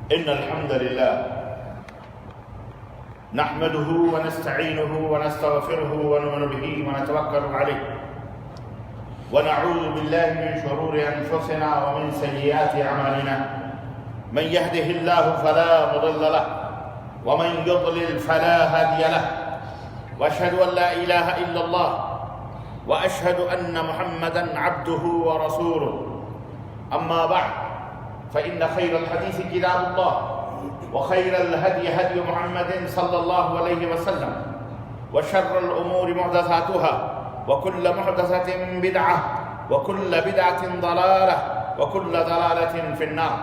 إن الحمد لله نحمده ونستعينه ونستغفره ونؤمن به ونتوكل عليه ونعوذ بالله من شرور أنفسنا ومن سيئات أعمالنا من يهده الله فلا مضل له ومن يضلل فلا هادي له وأشهد أن لا إله إلا الله وأشهد أن محمدًا عبده ورسوله أما بعد فإن خير الحديث كتاب الله وخير الهدي هدي محمد صلى الله عليه وسلم وشر الأمور محدثاتها وكل محدثة بدعة وكل بدعة ضلالة وكل ضلالة في النار.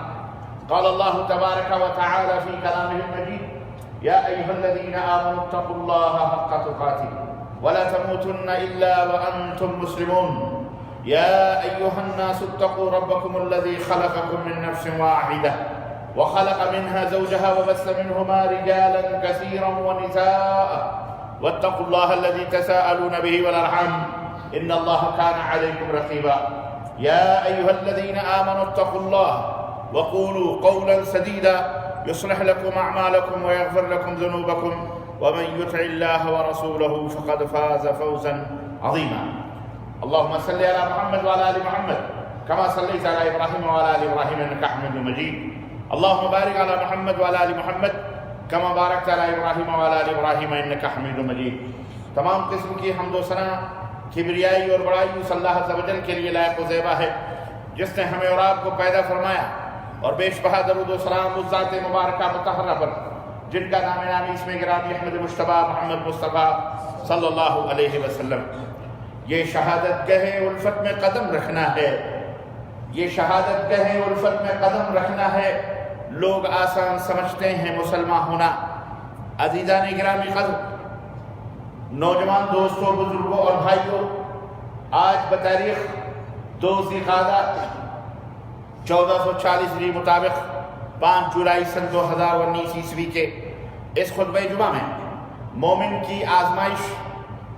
قال الله تبارك وتعالى في كلامه المجيد: يا أيها الذين آمنوا اتقوا الله حق تقاته ولا تموتن إلا وأنتم مسلمون. يا أيها الناس اتقوا ربكم الذي خلقكم من نفس واحدة وخلق منها زوجها وبث منهما رجالا كثيرا ونساء واتقوا الله الذي تساءلون به والأرحام إن الله كان عليكم رقيبا. يا أيها الذين آمنوا اتقوا الله وقولوا قولا سديدا يصلح لكم أعمالكم ويغفر لكم ذنوبكم ومن يطع الله ورسوله فقد فاز فوزا عظيما. اللهم صل على محمد وعلى آل محمد كما صليت على إبراهيم وعلى آل إبراهيم إنك حميد مجيد. اللهم بارك على محمد وعلى آل محمد كما باركت على إبراهيم وعلى آل إبراهيم إنك حميد مجيد. تمام قسم کی حمد و ثنا کبریائی اور بڑائی اس اللہ عز و جل کے لیے لائق و زیبا ہے جس نے ہمیں اور آپ کو پیدا فرمایا، اور بیش بہا درود و سلام اس ذات مبارکہ مطہرہ پر جن کا نام نامی اس میں گرامی احمد مجتبیٰ محمد مصطفیٰ صلی اللہ علیہ وسلم. یہ شہادت گہے الفت میں قدم رکھنا ہے، یہ شہادت گہے الفت میں قدم رکھنا ہے. لوگ آسان سمجھتے ہیں مسلمان ہونا. عزیزان گرامی قدر، نوجوان دوستوں، بزرگوں اور بھائیوں، آج بتاریخ 2 ذی القعدہ 1440 ہجری مطابق 5 جولائی سن 2019 عیسوی کے اس خطبہ جمعہ میں مومن کی آزمائش،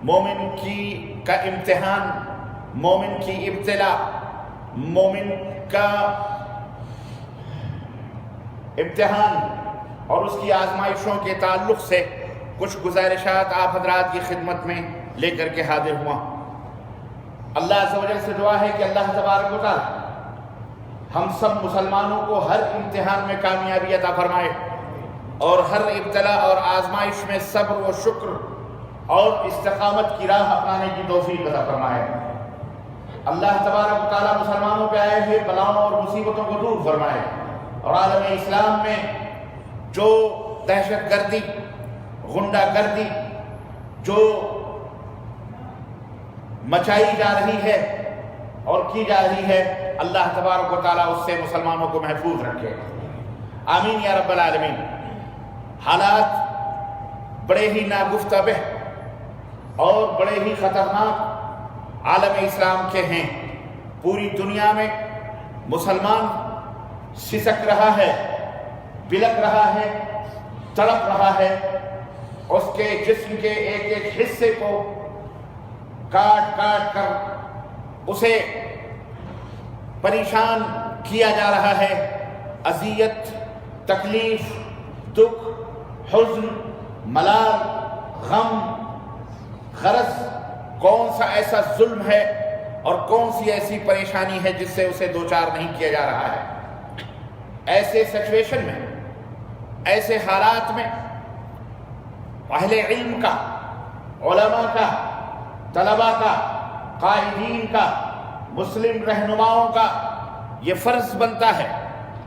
مومن کا امتحان، مومن کی ابتلا، مومن کا امتحان اور اس کی آزمائشوں کے تعلق سے کچھ گزارشات آپ حضرات کی خدمت میں لے کر کے حاضر ہوا. اللہ عز و جل سے دعا ہے کہ اللہ تبارک و تعالی ہم سب مسلمانوں کو ہر امتحان میں کامیابی عطا فرمائے اور ہر ابتلا اور آزمائش میں صبر و شکر اور استقامت کی راہ اپنانے کی توفیق عطا فرمائے. اللہ تبارک و تعالی مسلمانوں پہ آئے ہوئے بلاؤں اور مصیبتوں کو دور فرمائے اور عالم اسلام میں جو دہشت گردی، غنڈہ گردی جو مچائی جا رہی ہے اور کی جا رہی ہے، اللہ تبارک و تعالیٰ اس سے مسلمانوں کو محفوظ رکھے. آمین یا رب العالمین. حالات بڑے ہی ناگفتہ اور بڑے ہی خطرناک عالم اسلام کے ہیں. پوری دنیا میں مسلمان سسک رہا ہے، بلک رہا ہے، تڑپ رہا ہے. اس کے جسم کے ایک ایک حصے کو کاٹ کاٹ کر اسے پریشان کیا جا رہا ہے. اذیت، تکلیف، دکھ، حزن، ملال، غم، غرض کون سا ایسا ظلم ہے اور کون سی ایسی پریشانی ہے جس سے اسے دوچار نہیں کیا جا رہا ہے. ایسے سچویشن میں، ایسے حالات میں اہل علم کا، علماء کا، طلباء کا، قائدین کا، مسلم رہنماؤں کا یہ فرض بنتا ہے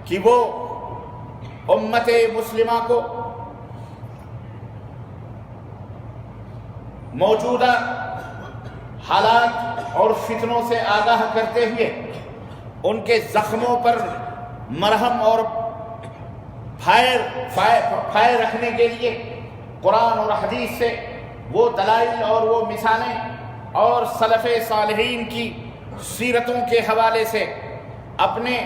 کہ وہ امت مسلمہ کو موجودہ حالات اور فتنوں سے آگاہ کرتے ہوئے ان کے زخموں پر مرہم اور پھائے رکھنے کے لیے قرآن اور حدیث سے وہ دلائل اور وہ مثالیں اور سلف صالحین کی سیرتوں کے حوالے سے اپنے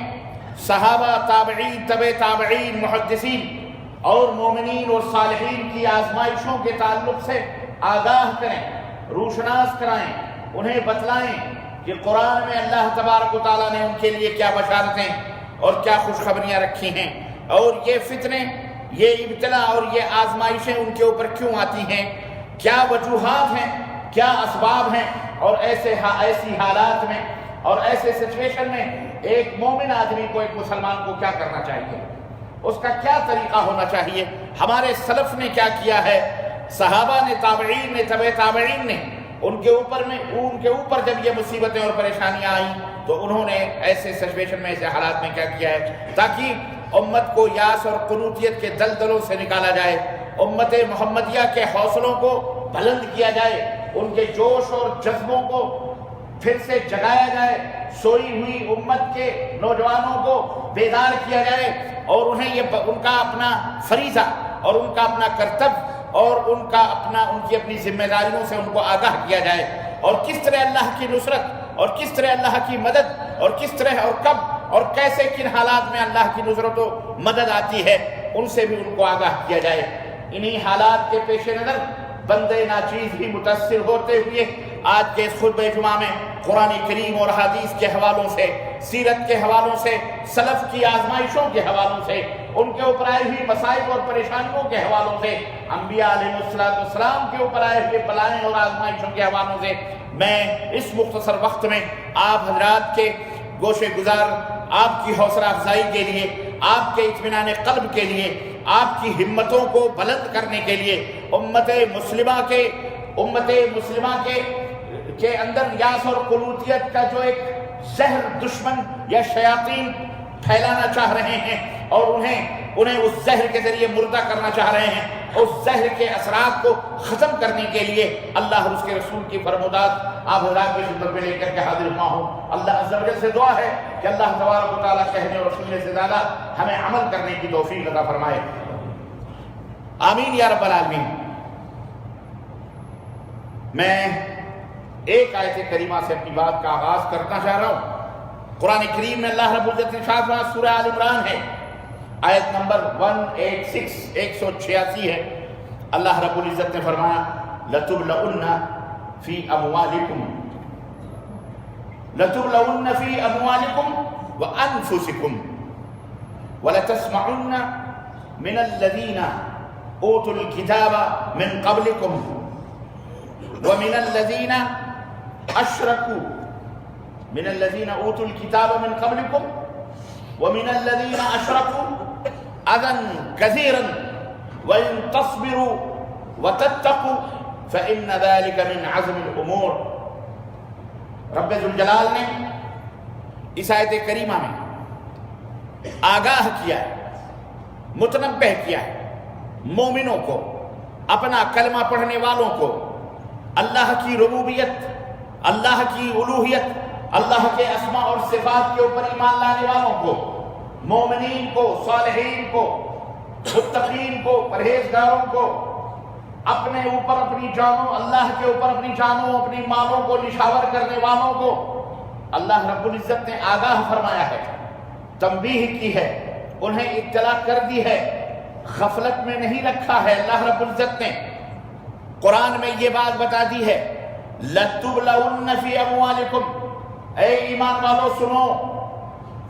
صحابہ، تابعین، تبع تابعین، محدثین اور مومنین اور صالحین کی آزمائشوں کے تعلق سے آگاہ کریں، روشناس کرائیں، انہیں بتلائیں کہ قرآن میں اللہ تبارک و تعالیٰ نے ان کے لیے کیا بشارتیں اور کیا خوشخبریاں رکھی ہیں اور یہ فتنے، یہ ابتلا اور یہ آزمائشیں ان کے اوپر کیوں آتی ہیں، کیا وجوہات ہیں، کیا اسباب ہیں، اور ایسی حالات میں اور ایسے سچویشن میں ایک مومن آدمی کو، ایک مسلمان کو کیا کرنا چاہیے، اس کا کیا طریقہ ہونا چاہیے، ہمارے سلف نے کیا کیا ہے، صحابہ نے، تابعین نے، تبع تابعین نے، ان کے اوپر جب یہ مصیبتیں اور پریشانیاں آئیں تو انہوں نے ایسے سچویشن میں، ایسے حالات میں کیا کیا ہے، تاکہ امت کو یاس اور قنوطیت کے دلدلوں سے نکالا جائے، امت محمدیہ کے حوصلوں کو بلند کیا جائے، ان کے جوش اور جذبوں کو پھر سے جگایا جائے، سوئی ہوئی امت کے نوجوانوں کو بیدار کیا جائے، اور انہیں ان کا اپنا فریضہ اور ان کا اپنا کرتب اور ان کی اپنی ذمہ داریوں سے ان کو آگاہ کیا جائے، اور کس طرح اللہ کی نصرت اور کس طرح اللہ کی مدد اور کس طرح اور کب اور کیسے کن حالات میں اللہ کی نصرت و مدد آتی ہے، ان سے بھی ان کو آگاہ کیا جائے۔ انہی حالات کے پیش نظر بندے ناچیز بھی متاثر ہوتے ہوئے آج کے اس خطبہ جمعہ میں قرآن کریم اور حدیث کے حوالوں سے، سیرت کے حوالوں سے، سلف کی آزمائشوں کے حوالوں سے، ان کے اوپر آئے ہوئی مصائب اور پریشانیوں کے حوالوں سے، انبیاء علیہ السلام کے اوپر آئے ہوئے بلائیں اور آزمائشوں کے حوالوں سے، میں اس مختصر وقت میں آپ حضرات کے گوشے گزار، آپ کی حوصلہ افزائی کے لیے، آپ کے اطمینان قلب کے لیے، آپ کی ہمتوں کو بلند کرنے کے لیے، امت مسلمہ کے اندر یاس اور قنوطیت کا جو ایک زہر دشمن یا شیاطین پھیلانا چاہ رہے ہیں اور انہیں اس زہر کے ذریعے مردہ کرنا چاہ رہے ہیں، اس زہر کے اثرات کو ختم کرنے کے لیے اللہ اور اس کے رسول کی فرمودات آپ حضرات کی خدمت میں لے کر کے حاضر ہوا ہوں۔ اللہ عز و جل سے دعا ہے کہ اللہ تبارک و تعالیٰ کہنے اور سننے سے زیادہ ہمیں عمل کرنے کی توفیق عطا فرمائے، آمین یا رب العالمین۔ میں ایک آیت کریمہ سے اپنی بات کا آغاز کرنا چاہ رہا ہوں۔ قرآن کریم میں اللہ رب العزت ارشاد فرمایا، سورہ آل عمران ہے، آیت نمبر 186 ہے۔ اللہ رب العزت نے فرمایا، لَتُبْلَؤُنَّ فِي أَمْوَالِكُمْ وَأَنفُسِكُمْ وَلَتَسْمَعُنَّ مِنَ الَّذِينَ أُوتُوا الْكِتَابَ مِنْ قَبْلِكُمْ وَمِنَ الَّذِينَ أَشْرَكُوا مِنَ الَّذِينَ أُوتُوا الْكِتَابَ مِنْ قَبْلِكُمْ وَمِنَ الَّذِينَ أَشْرَكُوا أَذًى كَثِيرًا وَإِن تَصْبِرُوا وَتَتَّقُوا فَإِنَّ ذَلِكَ مِنْ عَزْمِ الْأُمُورِ۔ رب ذوالجلال نے اس آیت کریمہ میں آگاہ کیا ہے، متنبہ کیا ہے مومنوں کو، اپنا کلمہ پڑھنے والوں کو، اللہ کی ربوبیت، اللہ کی الوہیت، اللہ کے اسماء اور صفات کے اوپر ایمان لانے والوں کو، مومنین کو، صالحین کو، متقین کو، پرہیزگاروں کو، اپنے اوپر اپنی جانوں، اللہ کے اوپر اپنی جانوں، اپنی مالوں کو نشاور کرنے والوں کو اللہ رب العزت نے آگاہ فرمایا ہے، تنبیہ کی ہے، انہیں اطلاع کر دی ہے، غفلت میں نہیں رکھا ہے۔ اللہ رب العزت نے قرآن میں یہ بات بتا دی ہے، لَتُبْلَوُنَّ فِي أَمْوَالِكُمْ، اے ایمان والو سنو،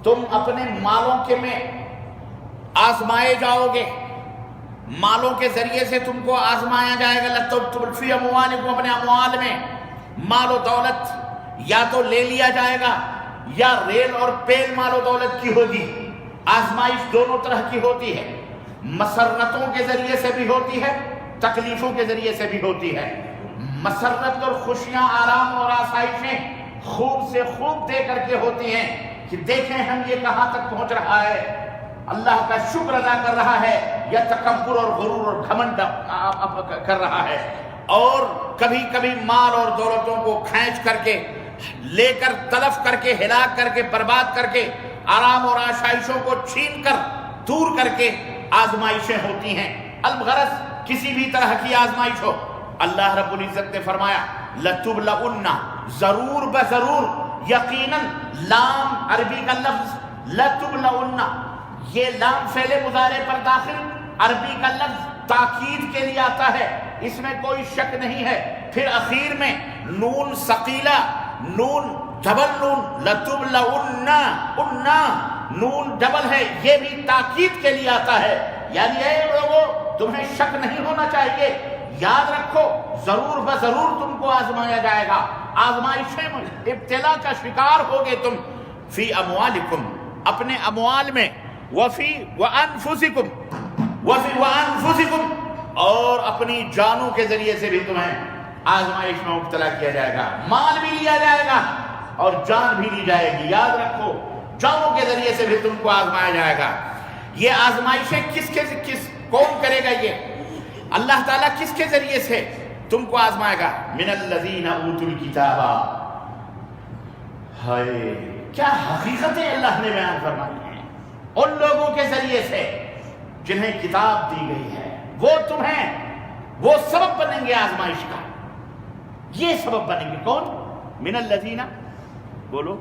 تم اپنے مالوں کے میں آزمائے جاؤ گے، مالوں کے ذریعے سے تم کو آزمایا جائے گا۔ لَتُبْلَوُنَّ فِي أَمْوَالِكُمْ، اپنے اموال میں مال و دولت یا تو لے لیا جائے گا یا ریل اور پیل مال و دولت کی ہوگی۔ آزمائش دونوں طرح کی ہوتی ہے، مسرتوں کے ذریعے سے بھی ہوتی ہے، تکلیفوں کے ذریعے سے بھی ہوتی ہے۔ مسرت اور خوشیاں، آرام اور آسائشیں خوب سے خوب دے کر کے ہوتی ہیں کہ دیکھیں ہم یہ کہاں تک پہنچ رہا ہے، اللہ کا شکر ادا کر رہا ہے یا تکبر اور غرور اور گھمنڈ کر رہا ہے۔ اور کبھی کبھی مال اور دولتوں کو کھینچ کر کے، لے کر، تلف کر کے، ہلاک کر کے، برباد کر کے، آرام اور آسائشوں کو چھین کر، دور کر کے آزمائشیں ہوتی ہیں۔ الغرض کسی بھی طرح کی آزمائش ہو، اللہ رب العزت نے فرمایا لَتُبْلَؤُنَّ، ضرور بضرور، یقیناً، لام عربی کا لفظ لَتُبْلَؤُنَّ، یہ لام فعل مضارع پر داخل عربی کا لفظ تاکید کے لیے آتا ہے، اس میں کوئی شک نہیں ہے۔ پھر اخیر میں نون ثقیلہ، نون ڈبل نون، لَتُبْلَؤُنَّ، نون ڈبل ہے، یہ بھی تاکید کے لیے آتا ہے، یعنی اے لوگوں تمہیں شک نہیں ہونا چاہیے، یاد رکھو ضرور بضرور تم کو آزمایا جائے گا، آزمائشیں ابتلا کا شکار ہوگے تم، فی اموالکم اپنے اموال میں، وفی وانفسکم اور اپنی جانوں کے ذریعے سے بھی تمہیں آزمائش میں مبتلا کیا جائے گا، مال بھی لیا جائے گا اور جان بھی لی جائے گی، یاد رکھو جانوں کے ذریعے سے بھی تم کو آزمایا جائے گا۔ یہ آزمائشیں کس کون کرے گا؟ یہ اللہ تعالیٰ کس کے ذریعے سے تم کو آزمائے گا؟ من الذین اوتوا الکتاب، ہائے کیا حقیقتیں اللہ نے بیان فرمائی ہیں، ان لوگوں کے ذریعے سے جنہیں کتاب دی گئی ہے، وہ سبب بنیں گے آزمائش کا، یہ سبب بنیں گے، کون؟ من الذین، بولو،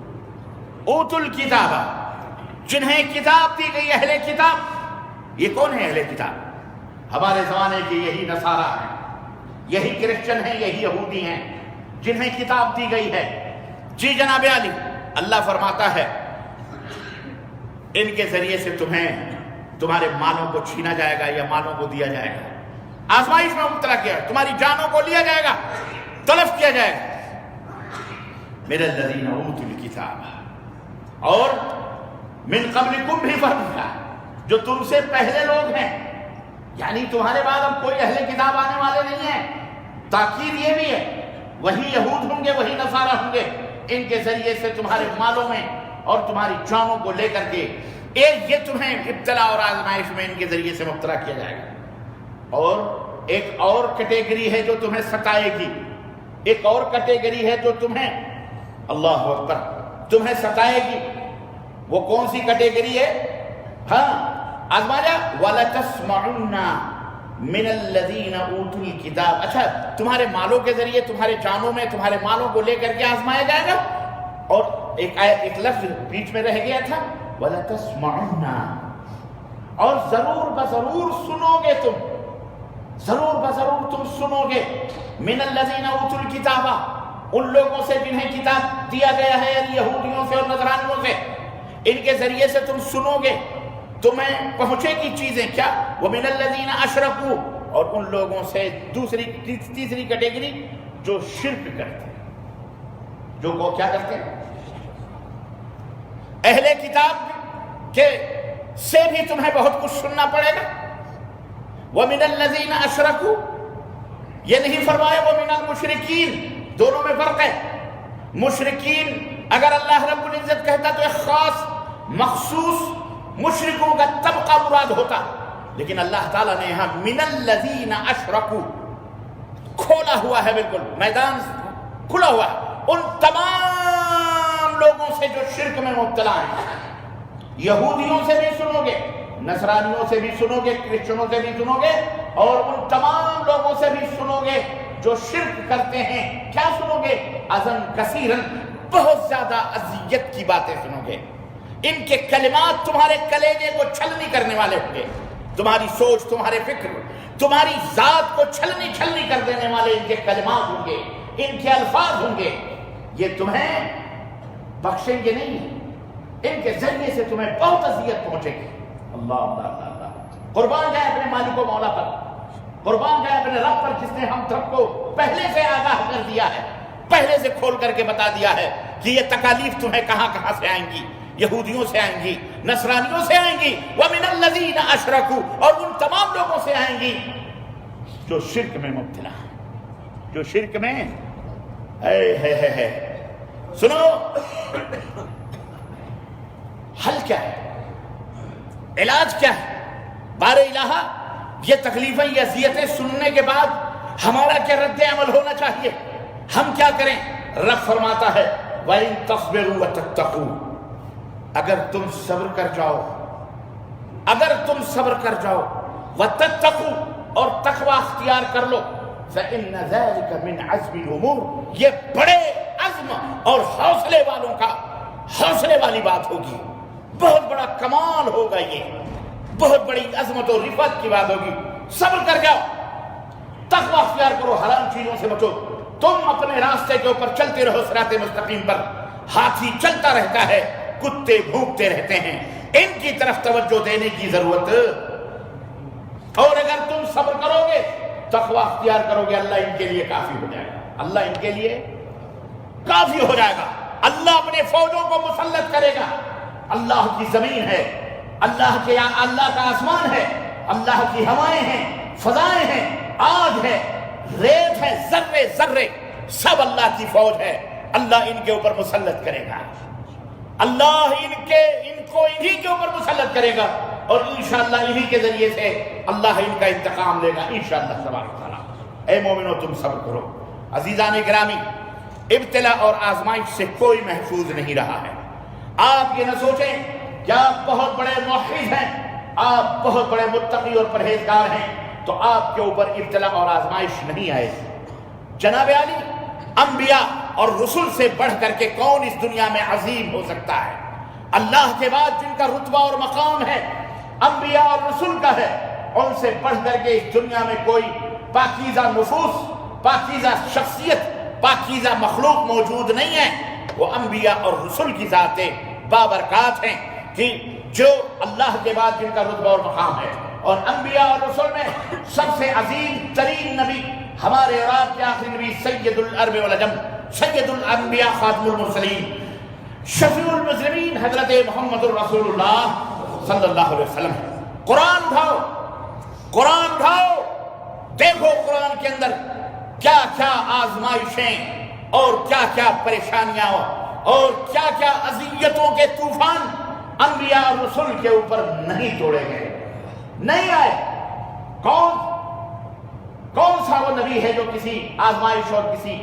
اوتوا الکتاب، جنہیں کتاب دی گئی، اہل کتاب۔ یہ کون ہے اہل کتاب؟ ہمارے زمانے کے یہی نصارہ ہیں، یہی کرسچن ہیں، یہی یہودی ہیں جنہیں کتاب دی گئی ہے۔ جی جناب علی، اللہ فرماتا ہے ان کے ذریعے سے تمہارے مالوں کو چھینا جائے گا یا مالوں کو دیا جائے گا، آزمائش میں مبتلا کیا، تمہاری جانوں کو لیا جائے گا، تلف کیا جائے گا۔ من الذین اوتوا الکتاب، اور من قبلکم بھی فرمایا، جو تم سے پہلے لوگ ہیں، یعنی تمہارے بعد اب کوئی اہل کتاب آنے والے نہیں ہیں۔ تاکید یہ بھی ہے، وہی یہود ہوں گے، وہی نصارہ ہوں گے، ان کے ذریعے سے تمہارے مالوں میں اور تمہاری جانوں کو لے کر کے یہ تمہیں ابتلا اور آزمائش میں ان کے ذریعے سے مبتلا کیا جائے گا۔ اور ایک اور کیٹیگری ہے جو تمہیں ستائے گی، ایک اور کیٹیگری ہے جو تمہیں، اللہ اکبر، تمہیں ستائے گی۔ وہ کون سی کیٹیگری ہے؟ ہاں آزمایا، وَلَتَسْمَعُنَّ مِنَ الَّذِينَ أُوتُوا الْكِتَابَ، اچھا تمہارے مالوں کے ذریعے، تمہارے جانوں میں تمہارے مالوں کو لے کر کے آزمایا جائے گا۔ اور ایک لفظ بیچ میں رہ گیا تھا، وَلَتَسْمَعُنَّ، اور ضرور بضرور سنو گے تم، ضرور بضرور تم سنو گے، مِنَ الَّذِينَ أُوتُوا الْكِتَابَ، ان لوگوں سے جنہیں کتاب دیا گیا ہے، یعنی یہودیوں سے اور نصرانیوں سے، ان کے ذریعے سے تم سنو گے، تمہیں پہنچے گی چیزیں کیا؟ وَمِنَ الَّذِينَ أَشْرَكُوا، اور ان لوگوں سے تیسری کیٹیگری جو شرک کرتے ہیں، جو وہ کیا کرتے ہیں؟ اہل کتاب کے سے بھی تمہیں بہت کچھ سننا پڑے گا۔ وَمِنَ الَّذِينَ أَشْرَكُوا، یہ نہیں فرمایا وَمِنَ الْمُشْرِكِينَ، دونوں میں فرق ہے۔ مشرکین اگر اللہ رب العزت کہتا تو ایک خاص مخصوص مشرکوں کا طبقہ مراد ہوتا، لیکن اللہ تعالیٰ نے یہاں من الذین اشرکوا کھولا ہوا ہے، بالکل میدان کھلا ہوا ہے، ان تمام لوگوں سے جو شرک میں مبتلا ہیں۔ یہودیوں سے بھی سنو گے، نصرانیوں سے بھی سنو گے، کرسچنوں سے بھی سنو گے، اور ان تمام لوگوں سے بھی سنو گے جو شرک کرتے ہیں۔ کیا سنو گے؟ اذًا کثیرًا، بہت زیادہ اذیت کی باتیں سنو گے۔ ان کے کلمات تمہارے کلیجے کو چھلنی کرنے والے ہوں گے، تمہاری سوچ، تمہارے فکر، تمہاری ذات کو چھلنی کر دینے والے ان کے کلمات ہوں گے، ان کے الفاظ ہوں گے۔ یہ تمہیں بخشیں گے نہیں، ان کے ذریعے سے تمہیں بہت اذیت پہنچے گی۔ اللہ اللہ اللہ اللہ، قربان جائے اپنے مالک و مولا پر، قربان جائے اپنے رب پر جس نے ہم سب کو پہلے سے آگاہ کر دیا ہے، پہلے سے کھول کر کے بتا دیا ہے کہ یہ تکالیف تمہیں کہاں کہاں سے آئیں گی، یہودیوں سے آئیں گی، نصرانیوں سے آئیں گی، وَمِنَ الَّذِينَ أَشْرَكُوا، اور ان تمام لوگوں سے آئیں گی جو شرک میں مبتلا ہیں، جو شرک میں ہے۔ سنو، حل کیا ہے، علاج کیا ہے؟ بار الہ، یہ تکلیفیں، یہ اذیتیں سننے کے بعد ہمارا کیا رد عمل ہونا چاہیے؟ ہم کیا کریں؟ رب فرماتا ہے وَإِن تَصْبِرُوا وَتَتَّقُوا، اگر تم صبر کر جاؤ، اگر تم صبر کر جاؤ، وَتَتَّقُوا، اور تقوی اختیار کر لو، فَإِنَّ ذَلِكَ مِنْ عَزْمِ الْأُمُورِ، یہ بڑے عزم اور حوصلے والوں کا حوصلے والی بات ہوگی، بہت بڑا کمال ہوگا، یہ بہت بڑی عظمت اور رفعت کی بات ہوگی۔ صبر کر جاؤ، تقوی اختیار کرو، حرام چیزوں سے بچو، تم اپنے راستے کے اوپر چلتے رہو، صراط مستقیم پر۔ ہاتھی چلتا رہتا ہے، کتے بھونکتے رہتے ہیں، ان کی طرف توجہ دینے کی ضرورت. اور اگر تم صبر کرو گے، تقوی اختیار کرو گے، اللہ ان کے لیے کافی ہو جائے گا. اللہ ان کے لیے کافی ہو جائے گا. اللہ اپنے فوجوں کو مسلط کرے گا. اللہ کی زمین ہے، اللہ کا آسمان ہے، اللہ کی ہوائیں ہیں، فضائیں ہیں، آگ ہے، ریت ہے، ذرے ذرے سب اللہ کی فوج ہے. اللہ ان کے اوپر مسلط کرے گا. اللہ ان کو انہی کے اوپر مسلط کرے گا، اور انشاءاللہ انہی کے ذریعے سے اللہ ان کا انتقام لے گا انشاءاللہ تبارک تعالیٰ. اے مومنو تم صبر کرو. عزیزان گرامی، ابتلا اور آزمائش سے کوئی محفوظ نہیں رہا ہے. آپ یہ نہ سوچیں کہ آپ بہت بڑے موحد ہیں، آپ بہت بڑے متقی اور پرہیزگار ہیں تو آپ کے اوپر ابتلا اور آزمائش نہیں آئے. جناب علی، انبیاء اور رسول سے بڑھ کر کے کون اس دنیا میں عظیم ہو سکتا ہے؟ اللہ کے بعد جن کا رتبہ اور مقام ہے انبیاء اور رسول کا ہے، ان سے بڑھ کر کے اس دنیا میں کوئی پاکیزہ نفوس، پاکیزہ شخصیت، پاکیزہ مخلوق موجود نہیں ہے. وہ انبیاء اور رسول کی ذاتیں بابرکات ہیں کہ جو اللہ کے بعد جن کا رتبہ اور مقام ہے. اور انبیاء اور رسول میں سب سے عظیم ترین نبی ہمارے اور آپ کے آخری نبی سید العرب والعجم، سید الانبیاء خاتم المرسلین، شفیع المذنبین حضرت محمد الرسول اللہ صلی اللہ علیہ وسلم. قرآن اٹھاؤ، قرآن اٹھاؤ، دیکھو قرآن کے اندر کیا کیا آزمائشیں اور کیا کیا پریشانیاں اور کیا کیا اذیتوں کے طوفان انبیاء اور رسول کے اوپر نہیں توڑے گئے، نہیں آئے. کون سا وہ نبی ہے جو کسی آزمائش اور کسی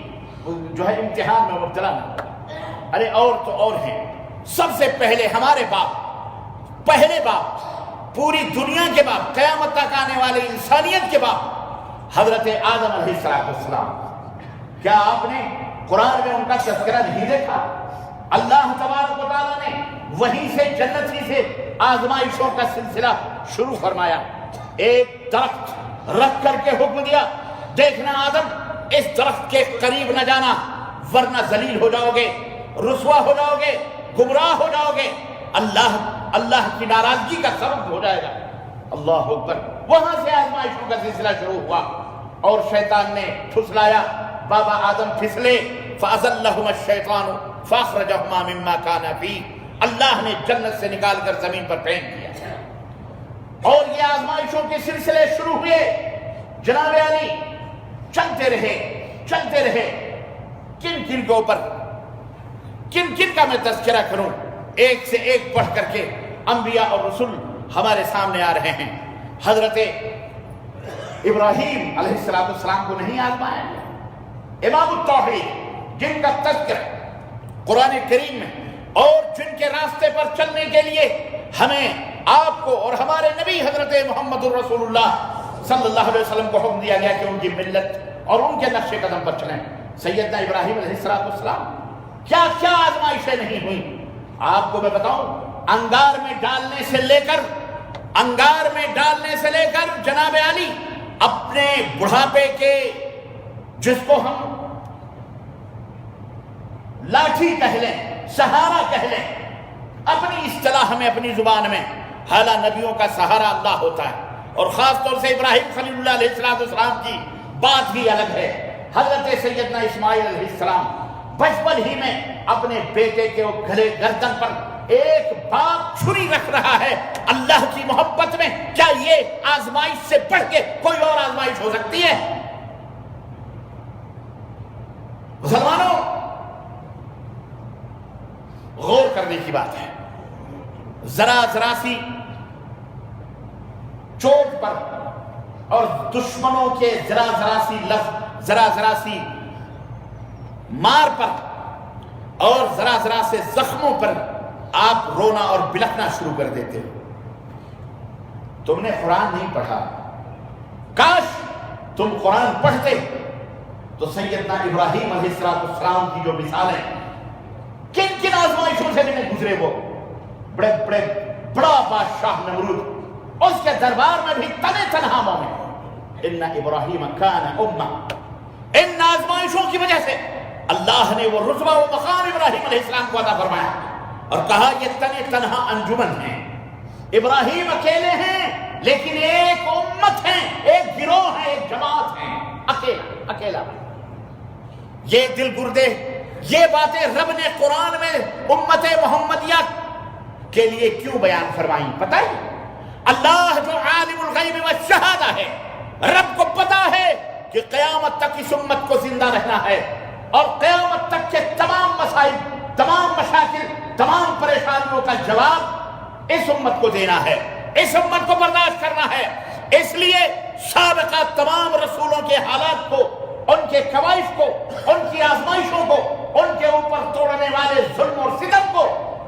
جو ہے امتحان میں مبتلا نہ؟ ارے اور تو اور ہیں. سب سے پہلے ہمارے باپ، پہلے باپ، پوری دنیا کے باپ، قیامت تک آنے والے انسانیت کے باپ حضرت آدم علیہ السلام. کیا آپ نے قرآن میں ان کا تذکرہ نہیں دیکھا؟ اللہ تبارک و تعالیٰ نے وہیں سے جنت ہی سے آزمائشوں کا سلسلہ شروع فرمایا. ایک درخت رکھ کر کے حکم دیا، دیکھنا آدم اس درخت کے قریب نہ جانا ورنہ ذلیل ہو جاؤ گے، رسوا ہو جاؤ گے، گمراہ ہو جاؤ گے، اللہ کی ناراضگی کا سبب ہو جائے گا. اللہ اکبر. وہاں سے آزمائشوں کا سلسلہ شروع ہوا اور شیطان نے پھسلایا. بابا آدم پھسلے، فَأَزَلَّهُمَا الشَّيْطَانُ فَأَخْرَجَهُمَا مِمَّا كَانَ فِيهِ. اللہ نے جنت سے نکال کر زمین پر پھینک دیا. اور یہ آزمائشوں کے سلسلے شروع ہوئے. جناب علی چلتے رہے. کن کے اوپر کن کا میں تذکرہ کروں؟ ایک سے ایک پڑھ کر کے انبیاء اور رسول ہمارے سامنے آ رہے ہیں. حضرت ابراہیم علیہ السلام کو نہیں آزمایا؟ امام التوحید جن کا تذکرہ قرآن کریم میں اور جن کے راستے پر چلنے کے لیے ہمیں، آپ کو اور ہمارے نبی حضرت محمد الرسول اللہ صلی اللہ علیہ وسلم کو حکم دیا گیا کہ ان کی ملت اور ان کے نقش قدم پر چلیں. سیدنا ابراہیم علیہ السلام کیا کیا آزمائشیں نہیں ہوئیں. آپ کو میں بتاؤں، انگار میں ڈالنے سے لے کر جناب علی اپنے بڑھاپے کے، جس کو ہم لاٹھی کہہ لیں، سہارا کہہ لیں، اپنی اصطلاح میں، اپنی زبان میں، حالانکہ نبیوں کا سہارا اللہ ہوتا ہے. اور خاص طور سے ابراہیم خلیل اللہ علیہ السلام کی بات ہی الگ ہے. حضرت سیدنا اسماعیل علیہ السلام بچپن ہی میں اپنے بیٹے کے گلے گردن پر ایک باپ چھری رکھ رہا ہے اللہ کی محبت میں. کیا یہ آزمائش سے بڑھ کے کوئی اور آزمائش ہو سکتی ہے؟ مسلمانوں، غور کرنے کی بات ہے. ذرا سی چوٹ پر اور دشمنوں کے ذرا سی مار پر اور ذرا سے زخموں پر آپ رونا اور بلکنا شروع کر دیتے ہو. تم نے قرآن نہیں پڑھا. کاش تم قرآن پڑھتے تو سیدنا ابراہیم علیہ السلام کی جو مثالیں، کن آزمائشوں سے بھی نہیں گزرے، وہ بڑا بادشاہ نمرود، اس کے دربار میں بھی تنہا مومن. ان ابراہیم کان امہ. ان آزمائشوں کی وجہ سے اللہ نے وہ رتبہ و مقام ابراہیم علیہ السلام کو عطا فرمایا اور کہا یہ تنہا انجمن ہیں. ابراہیم اکیلے ہیں لیکن ایک امت ہے، ایک گروہ ہے، ایک جماعت ہے، اکیلا۔ یہ دل گردے، یہ باتیں رب نے قرآن میں امت محمدیہ کے لیے کیوں بیان فرمائیں؟ پتہ ہے اللہ جو عالم الغیب والشہادہ ہے، رب کو پتا ہے کہ قیامت تک اس امت کو زندہ رہنا ہے اور قیامت تک کے تمام مسائل، تمام مشاکل، تمام پریشانیوں کا جواب اس امت کو دینا ہے، اس امت کو برداشت کرنا ہے۔ اس لیے سابقہ تمام رسولوں کے حالات کو، ان کے کوائف کو، ان کی آزمائشوں کو، ان کے اوپر توڑنے والے ظلم اور ستم کو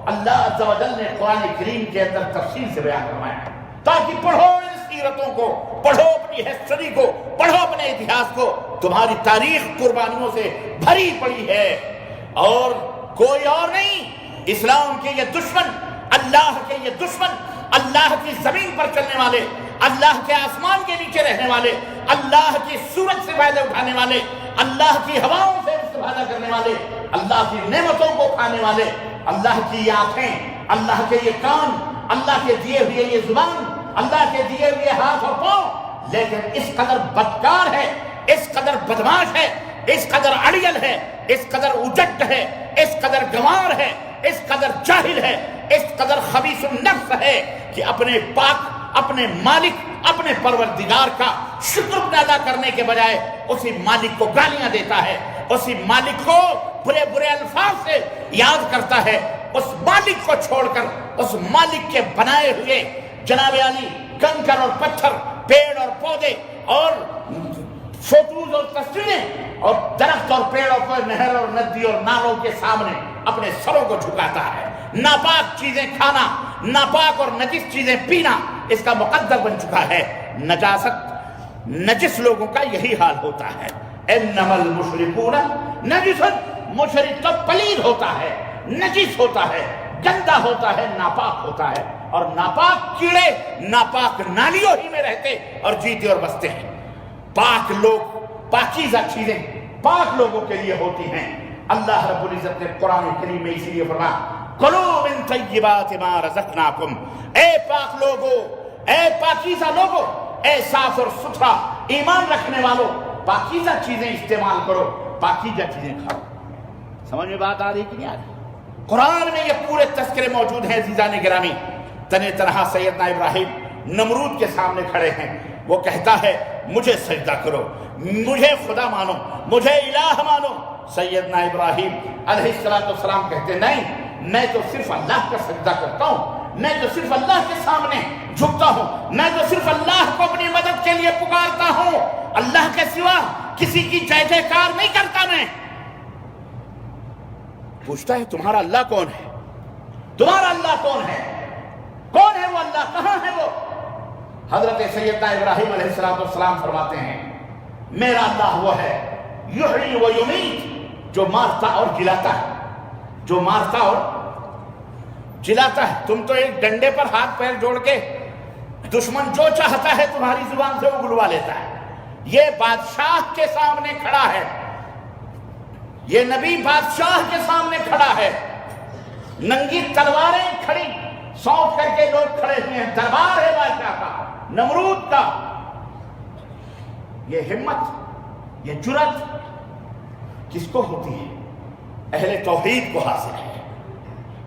اللہ عز و جل نے قرآن کریم کے اندر تفصیل سے بیان فرمایا ہے، تاکہ پڑھو ان سیرتوں کو، پڑھو اپنی ہسٹری کو، پڑھو اپنے اتہاس کو۔ تمہاری تاریخ قربانیوں سے بھری پڑی ہے اور کوئی اور نہیں۔ اسلام کے یہ دشمن، اللہ کے یہ دشمن، اللہ کی زمین پر چلنے والے، اللہ کے آسمان کے نیچے رہنے والے، اللہ کی سورج سے فائدہ اٹھانے والے، اللہ کی ہواؤں سے استفادہ کرنے والے، اللہ کی نعمتوں کو کھانے والے، اللہ کی یہ آنکھیں، اللہ کے یہ کان، اللہ کے دیے ہوئے یہ زبان، اللہ کے دیے ہوئے ہاتھ اور پاؤں، لیکن اس قدر بدکار ہے، اس قدر بدماش ہے، اس قدر اڑیل ہے، اس قدر اجٹ ہے، اس قدر گنوار ہے، اس قدر جاہل ہے، اس قدر خبیث النفس ہے کہ اپنے پاک، اپنے مالک، اپنے پروردگار کا شکر ادا کرنے کے بجائے اسی مالک کو گالیاں دیتا ہے، اسی مالک کو برے برے الفاظ سے یاد کرتا ہے، اس مالک کو چھوڑ کر اس مالک کے بنائے ہوئے جناب علی کنکر اور پتھر، پیڑ اور پودے اور فوٹوز اور تصویریں اور درخت اور پیڑ اور نہر اور ندی اور نالوں کے سامنے اپنے سروں کو جھکاتا ہے۔ ناپاک چیزیں کھانا، ناپاک اور نجس چیزیں پینا اس کا مقدر بن چکا ہے۔ نجاست، نجس لوگوں کا یہی حال ہوتا ہے۔ انما المشرکون نجس، مشرک تو پلید ہوتا ہے، نجس ہوتا ہے، گندا ہوتا ہے، ناپاک ہوتا ہے، اور ناپاک کیڑے ناپاک نالیوں ہی میں رہتے اور جیتے اور بستے ہیں۔ پاک لوگ، پاکیزہ چیزیں پاک لوگوں کے لیے ہوتی ہیں۔ اللہ رب العزت نے قرآن کریم میں اسی لیے فرمایا کلوا من طیبات ما رزقناکم، اے پاک لوگو، اے پاکیزہ لوگو، اے صاف اور ستھرا ایمان رکھنے والوں، پاکیزہ چیزیں استعمال کرو، پاکیزہ چیزیں کھاؤ۔ سمجھ میں بات آ رہی کہ نہیں آ رہی؟ قرآن میں یہ پورے تذکرے موجود ہیں۔ عزیزان گرامی، تنِ تنہا سیدنا ابراہیم نمرود کے سامنے کھڑے ہیں، وہ کہتا ہے مجھے سجدہ کرو، مجھے خدا مانو، مجھے الہ مانو۔ سیدنا ابراہیم علیہ السلام کہتے نہیں، میں تو صرف اللہ کا سجدہ کرتا ہوں، میں تو صرف اللہ کے سامنے جھکتا ہوں، میں تو صرف اللہ کو اپنی مدد کے لیے پکارتا ہوں، اللہ کے سوا کسی کی جے جے کار نہیں کرتا میں۔ پوچھتا ہے تمہارا اللہ کون ہے؟ تمہارا اللہ کون ہے؟ کون ہے وہ اللہ؟ کہاں ہے وہ؟ حضرت سیدنا ابراہیم علیہ السلام فرماتے ہیں میرا اللہ وہ ہے یحیی و یمیت، جو مارتا اور جلاتا ہے، جو مارتا اور جلاتا ہے۔ تم تو ایک ڈنڈے پر ہاتھ پیر جوڑ کے دشمن جو چاہتا ہے تمہاری زبان سے اگلوا لیتا ہے۔ یہ بادشاہ کے سامنے کھڑا ہے، یہ نبی بادشاہ کے سامنے کھڑا ہے، ننگی تلواریں کھڑی سونپ کر کے لوگ کھڑے ہوئے ہیں، دربار ہے بادشاہ کا، نمرود کا۔ یہ ہمت، یہ جرأت کس کو ہوتی ہے؟ اہل توحید کو حاصل ہے،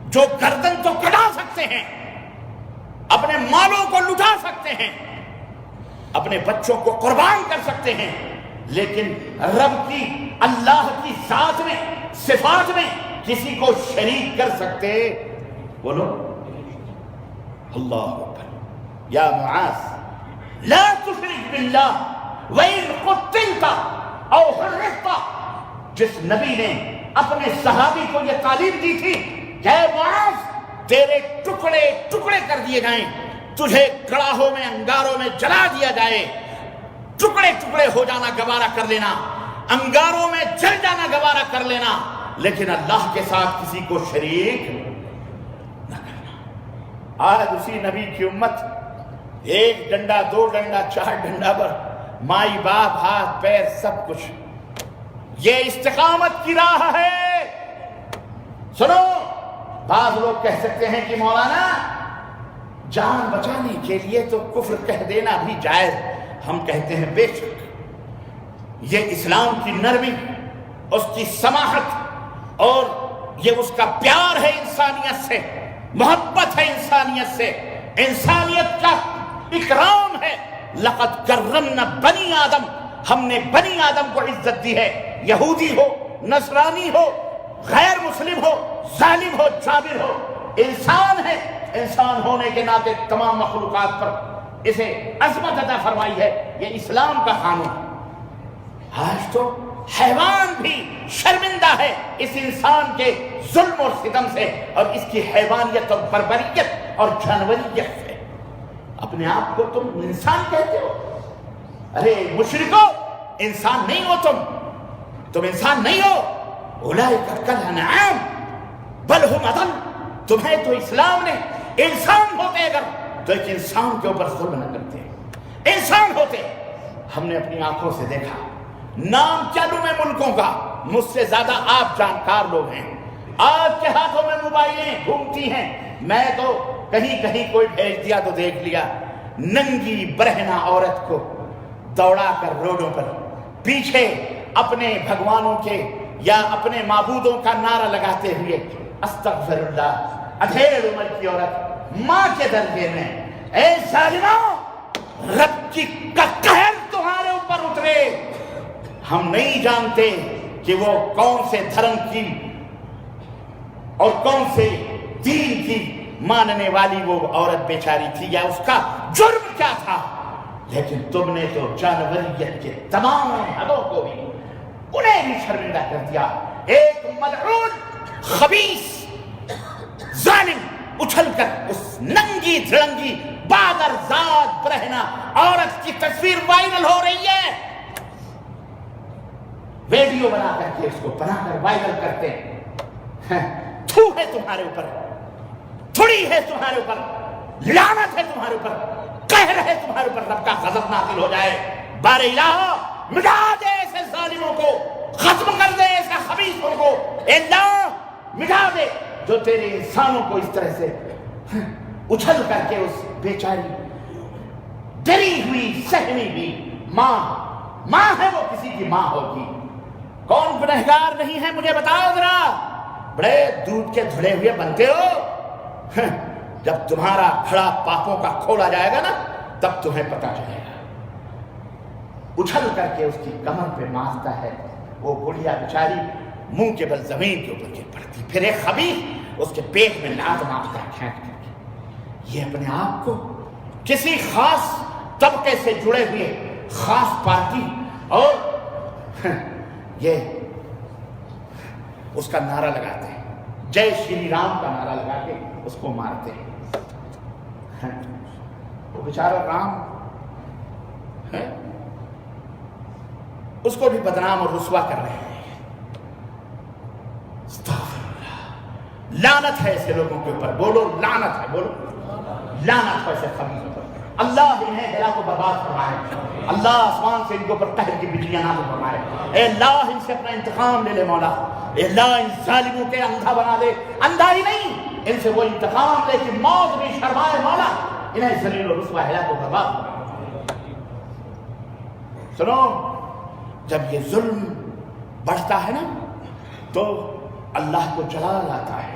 جو گردن تو کٹا سکتے ہیں، اپنے مالوں کو لٹا سکتے ہیں، اپنے بچوں کو قربان کر سکتے ہیں، لیکن رب کی، اللہ کی ذات میں، صفات میں کسی کو شریک کر سکتے؟ بولو اللہ اکبر۔ یا معاذ لا تشرک باللہ وَإِن قُتِلْتَ أَوْ حُرِّقْتَ۔ جس نبی نے اپنے صحابی کو یہ تعلیم دی تھی کہ اے معاذ تیرے ٹکڑے ٹکڑے کر دیے جائیں، تجھے کڑاہوں میں، انگاروں میں جلا دیا جائے، ٹکڑے ٹکڑے ہو جانا گوارا کر لینا، انگاروں میں جل جانا گوارا کر لینا، لیکن اللہ کے ساتھ کسی کو شریک نہ کرنا۔ آج اسی نبی کی امت ایک ڈنڈا، دو ڈنڈا، چار ڈنڈا پر مائی باپ، ہاتھ پیر سب کچھ۔ یہ استقامت کی راہ ہے۔ سنو، بعض لوگ کہہ سکتے ہیں کہ مولانا جان بچانے کے لیے تو کفر کہہ دینا بھی جائز. ہم کہتے ہیں بے شک یہ اسلام کی نرمی، اس کی سماحت اور یہ اس کا پیار ہے انسانیت سے، محبت ہے انسانیت سے، انسانیت کا اکرام ہے. لقد کرمنا بنی آدم، ہم نے بنی آدم کو عزت دی ہے. یہودی ہو، نصرانی ہو، غیر مسلم ہو، ظالم ہو، جابر ہو، انسان ہے. انسان ہونے کے ناطے تمام مخلوقات پر اسے عظمت عطا فرمائی ہے. یہ اسلام کا قانون ہے. آج تو حیوان بھی شرمندہ ہے اس انسان کے ظلم اور ستم سے، اور اس کی حیوانیت اور بربریت اور جانوریت سے. اپنے آپ کو تم انسان کہتے ہو؟ ارے مشرکو، انسان نہیں ہو تم انسان نہیں ہو. اولئک کالانعام بل هم اضل. تمہیں تو اسلام نے انسان ہوتے اگر تو ایک انسان کے اوپر ظلم نہ کرتے. انسان ہوتے. ہم نے اپنی آنکھوں سے دیکھا. نام چالو میں ملکوں کا مجھ سے زیادہ آپ جانکار لوگ ہیں. آپ کے ہاتھوں میں موبائلیں گھومتی ہیں. میں تو کہیں کہیں کوئی بھیج دیا تو دیکھ لیا. ننگی برہنہ عورت کو دوڑا کر روڈوں پر پیچھے اپنے بھگوانوں کے یا اپنے معبودوں کا نعرہ لگاتے ہوئے استغفر اللہ. ادھیڑ عمر کی عورت ماں کے درجے میں. اے ظالموں، رب کی کا قہر تمہارے اوپر اترے. ہم نہیں جانتے کہ وہ کون سے دھرم کی اور کون سے دین کی ماننے والی وہ عورت بیچاری تھی یا اس کا جرم کیا تھا، لیکن تم نے تو جانوریت کے تمام حدوں کو بھی انہیں بھی شرمندہ کر دیا. ایک ملعون خبیث ظالم اچھل کر اس ننگی دھڑنگی بادر ذات برہنہ عورت کی تصویر وائرل ہو رہی ہے. ویڈیو بنا کر کے اس کو بنا کر وائرل کرتے ہیں. تھو ہے تمہارے اوپر، تھوڑی ہے تمہارے اوپر، لعنت ہے تمہارے اوپر، قہر ہے تمہارے اوپر. رب کا غضب نازل ہو جائے. بار الہ مٹا دے ایسے ظالموں کو، ختم کر دے ایسے خبیثوں کو. اللہ مٹا دے جو تیرے انسانوں کو اس طرح سے اچھل کر کے اس بیچاری ڈری ہوئی سہمی ہوئی ماں ہے. وہ کسی کی ماں ہوگی. کون گنہگار نہیں ہے مجھے بتاؤ ذرا. بڑے دودھ کے دھلے ہوئے بنتے ہو. جب تمہارا گھڑا پاپوں کا کھولا جائے گا نا تب تمہیں پتا چلے گا. اچھل کر کے اس کی کمر پہ مارتا ہے. وہ بڑھیا بیچاری منہ کے بل زمین کے اوپر گر پڑتی. پھر ایک خبیث اس کے پیٹ میں لات مارتا ہے کھینچ کر کے. یہ اپنے آپ کو کسی خاص طبقے سے جڑے ہوئے خاص پارٹی اور یہ اس کا نعرہ لگاتے ہیں. جے شری رام کا نعرہ لگا کے اس کو مارتے ہیں. وہ بیچارہ رام ہے، اس کو بھی بدنام اور رسوا کر رہے ہیں. لعنت ہے ایسے لوگوں کے اوپر. بولو لعنت ہے، بولو لعنت ہے ایسے خبیثوں پر. اللہ انہیں ہلا کو برباد فرمائے. اللہ آسمان سے ان کے اوپر قہر کی بجلیاں نازل فرمائے. اے اللہ ان سے اپنا انتقام لے لے مولا. اے اللہ ان ظالموں کے اندھا بنا دے. اندھا ہی نہیں، ان سے وہ انتقام لے کہ موت بھی شرمائے مولا. انہیں ذلیل و رسوا ہلا کو برباد فرمائے. سنو، جب یہ ظلم بڑھتا ہے نا تو اللہ کو جلال آتا ہے.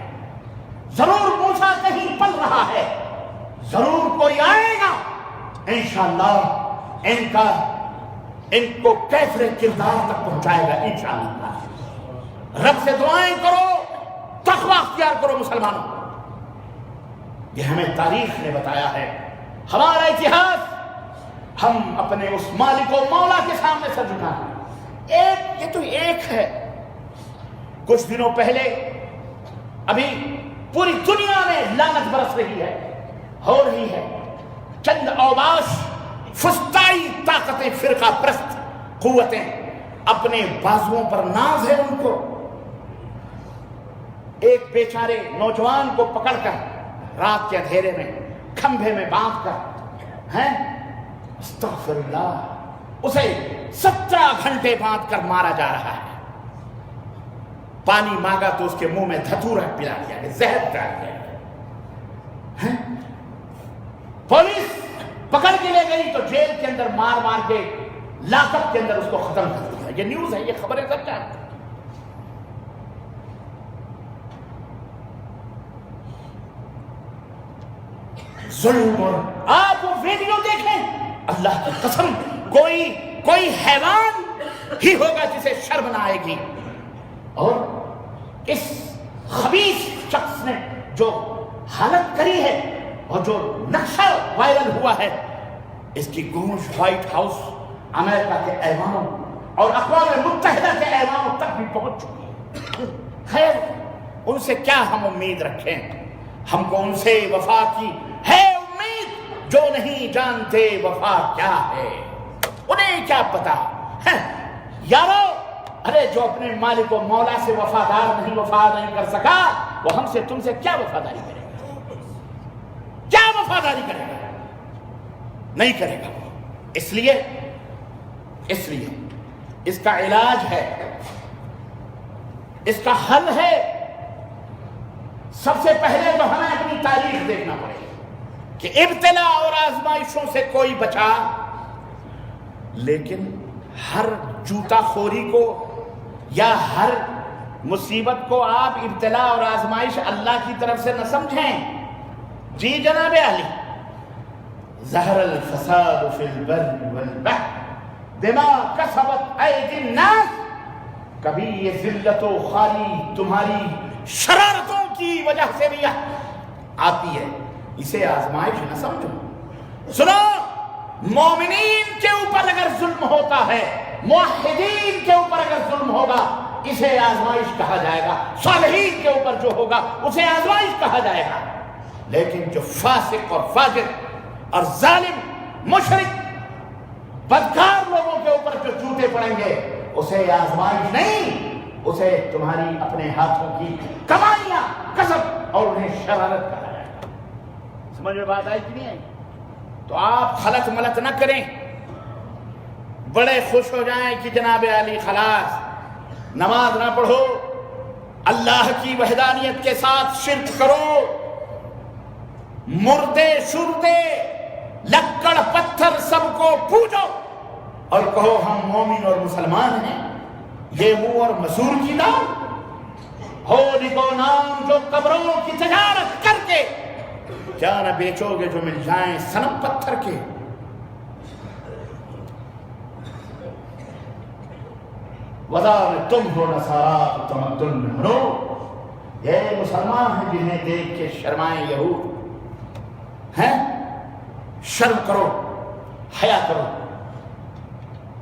ضرور موسیٰ کہیں پل رہا ہے، ضرور کوئی آئے گا انشاءاللہ ان کو کیفر کردار تک پہنچائے گا انشاءاللہ. رب سے دعائیں کرو، تقوی اختیار کرو مسلمانوں. یہ ہمیں تاریخ نے بتایا ہے، ہمارا اتہاس. ہم اپنے اس مالک و مولا کے سامنے سر جھکائیں. یہ تو ایک ہے. کچھ دنوں پہلے ابھی پوری دنیا میں لعنت برس رہی ہے، ہو رہی ہے. چند اوباش فسطائی طاقتیں، فرقہ پرست قوتیں، اپنے بازوؤں پر ناز ہے ان کو. ایک بیچارے نوجوان کو پکڑ کر رات کے اندھیرے میں کھمبے میں باندھ کر ہیں استغفر اللہ، اسے 17 گھنٹے باندھ کر مارا جا رہا ہے. پانی مانگا تو اس کے منہ میں دھتورا پلا دیا گیا، زہر ڈال دیا گیا. نہیں تو جیل کے اندر مار مار کے لاک اپ کے اندر اس کو ختم کر دیا. یہ نیوز ہے, یہ خبریں سب جانتے ہیں. ظلم. اور آپ وہ ویڈیو دیکھیں, اللہ کی قسم کوئی حیوان ہی ہوگا جسے شرم نہ آئے گی. اور اس خبیث شخص نے جو حالت کری ہے اور جو نقشہ وائرل ہوا ہے, اس کی گونج وائٹ ہاؤس, امریکہ کے ایوانوں اور اقوام متحدہ کے ایوانوں تک بھی پہنچ چکی ہے. خیر, ان سے کیا ہم امید رکھیں؟ ہم کو ان سے وفا کی ہے امید جو نہیں جانتے وفا کیا ہے. انہیں کیا پتا ہے یارو. ارے جو اپنے مالک و مولا سے وفادار نہیں, وفا نہیں کر سکا, وہ ہم سے تم سے کیا وفاداری کرے گا؟ کیا وفاداری کرے گا؟ نہیں کرے گا وہ. اس لیے اس کا علاج ہے, اس کا حل ہے. سب سے پہلے تو ہمیں اپنی تاریخ دیکھنا پڑے گا کہ ابتلا اور آزمائشوں سے کوئی بچا, لیکن ہر جوتا خوری کو یا ہر مصیبت کو آپ ابتلا اور آزمائش اللہ کی طرف سے نہ سمجھیں. جی جناب علی, ظہر الفساد فی البر والبحر بما کسبت ایدی الناس. کبھی یہ ذلت و خواری تمہاری شرارتوں کی وجہ سے بھی آتی ہے, اسے آزمائش نہ سمجھو. سنو, مومنین کے اوپر اگر ظلم ہوتا ہے, موحدین کے اوپر اگر ظلم ہوگا, اسے آزمائش کہا جائے گا. صالحین کے اوپر جو ہوگا اسے آزمائش کہا جائے گا. لیکن جو فاسق اور فاجر اور ظالم مشرک بدکار لوگوں کے اوپر جو جوتے پڑیں گے, اسے آزمائش نہیں, اسے تمہاری اپنے ہاتھوں کی کمائیاں, کسب اور انہیں شرارت کہا جائے گا. سمجھ میں بات آئی کہ نہیں آئی؟ تو آپ خلط ملط نہ کریں, بڑے خوش ہو جائیں کہ جناب علی خلاص نماز نہ پڑھو, اللہ کی وحدانیت کے ساتھ شرک کرو, مردے شردے لکڑ پتھر سب کو پوجو اور کہو ہم مومن اور مسلمان ہیں. یہ منہ اور مسور کی نام ہو لکھو نام جو قبروں کی تجارت کر کے کیا نہ بیچو گے جو مل جائیں صنم پتھر کے. وضع میں تم ہو نصارا تمدن میں ہنو. یہ مسلمان ہیں جنہیں دیکھ کے شرمائیں یہود ہیں. شرم کرو, حیا کرو.